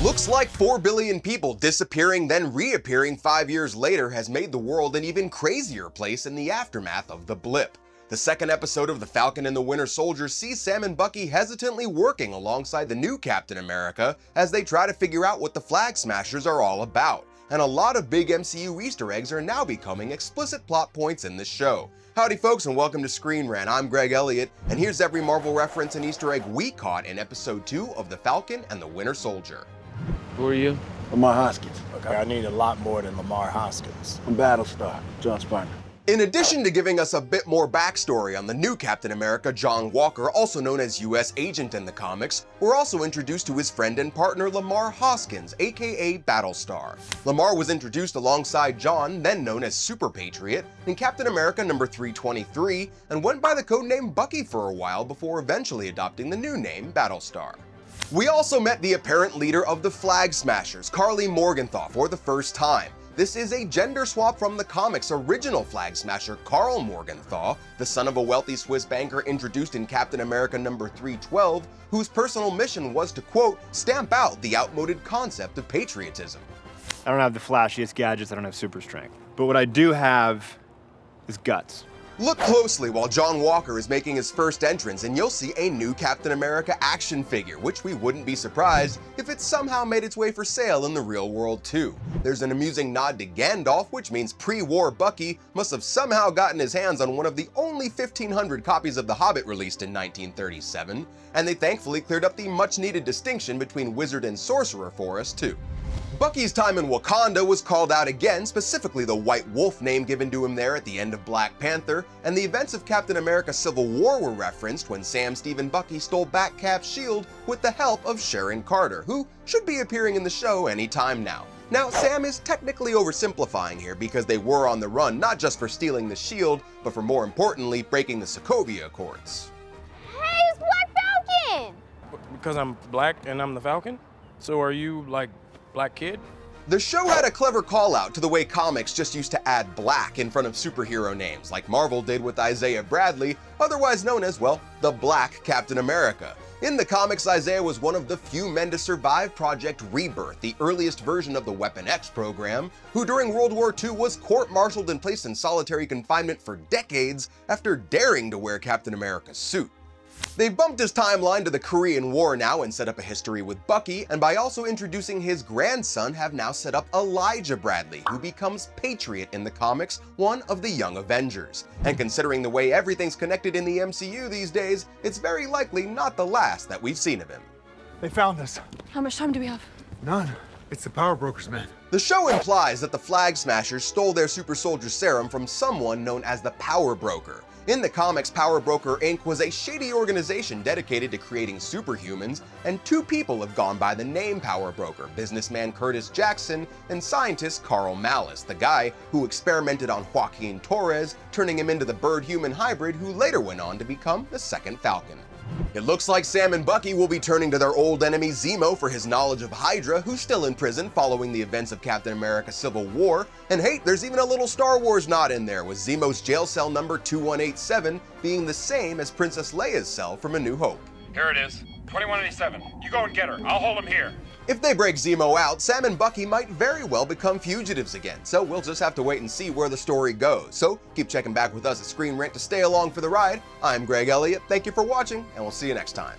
Looks like 4 billion people disappearing then reappearing 5 years later has made the world an even crazier place in the aftermath of the blip. The second episode of The Falcon and the Winter Soldier sees Sam and Bucky hesitantly working alongside the new Captain America as they try to figure out what the Flag Smashers are all about. And a lot of big MCU Easter eggs are now becoming explicit plot points in this show. Howdy folks and welcome to Screen Rant. I'm Greg Elliott, and here's every Marvel reference and Easter egg we caught in episode 2 of The Falcon and the Winter Soldier. Who are you? Lamar Hoskins. Okay, I need a lot more than Lamar Hoskins. I'm Battlestar, John's partner. In addition to giving us a bit more backstory on the new Captain America, John Walker, also known as US Agent in the comics, we're also introduced to his friend and partner Lamar Hoskins, aka Battlestar. Lamar was introduced alongside John, then known as Super Patriot, in Captain America number 323, and went by the codename Bucky for a while before eventually adopting the new name Battlestar. We also met the apparent leader of the Flag Smashers, Karli Morgenthau, for the first time. This is a gender swap from the comics' original Flag Smasher, Karl Morgenthau, the son of a wealthy Swiss banker introduced in Captain America number 312, whose personal mission was to, quote, stamp out the outmoded concept of patriotism. I don't have the flashiest gadgets, I don't have super strength. But what I do have is guts. Look closely while John Walker is making his first entrance and you'll see a new Captain America action figure, which we wouldn't be surprised if it somehow made its way for sale in the real world too. There's an amusing nod to Gandalf, which means pre-war Bucky must have somehow gotten his hands on one of the only 1,500 copies of The Hobbit released in 1937, and they thankfully cleared up the much-needed distinction between wizard and sorcerer for us too. Bucky's time in Wakanda was called out again, specifically the White Wolf name given to him there at the end of Black Panther, and the events of Captain America Civil War were referenced when Sam, Steve, and Bucky stole back Cap's shield with the help of Sharon Carter, who should be appearing in the show any time now. Now, Sam is technically oversimplifying here because they were on the run not just for stealing the shield, but for more importantly, breaking the Sokovia Accords. Hey, it's Black Falcon! Because I'm black and I'm the Falcon? So are you, like, black kid? The show had a clever call-out to the way comics just used to add black in front of superhero names, like Marvel did with Isaiah Bradley, otherwise known as, well, the Black Captain America. In the comics, Isaiah was one of the few men to survive Project Rebirth, the earliest version of the Weapon X program, who during World War II was court-martialed and placed in solitary confinement for decades after daring to wear Captain America's suit. They've bumped his timeline to the Korean War now and set up a history with Bucky, and by also introducing his grandson have now set up Elijah Bradley, who becomes Patriot in the comics, one of the Young Avengers. And considering the way everything's connected in the MCU these days, it's very likely not the last that we've seen of him. They found us. How much time do we have? None. It's the power brokers, man. The show implies that the Flag Smashers stole their super soldier serum from someone known as the Power Broker. In the comics, Power Broker Inc. was a shady organization dedicated to creating superhumans, and 2 people have gone by the name Power Broker, businessman Curtis Jackson and scientist Carl Malice, the guy who experimented on Joaquin Torres, turning him into the bird-human hybrid who later went on to become the second Falcon. It looks like Sam and Bucky will be turning to their old enemy Zemo for his knowledge of Hydra, who's still in prison following the events of Captain America Civil War, and hey, there's even a little Star Wars nod in there, with Zemo's jail cell number 2187 being the same as Princess Leia's cell from A New Hope. Here it is, 2187. You go and get her. I'll hold him here. If they break Zemo out, Sam and Bucky might very well become fugitives again, so we'll just have to wait and see where the story goes. So keep checking back with us at Screen Rant to stay along for the ride. I'm Greg Elliott, thank you for watching, and we'll see you next time.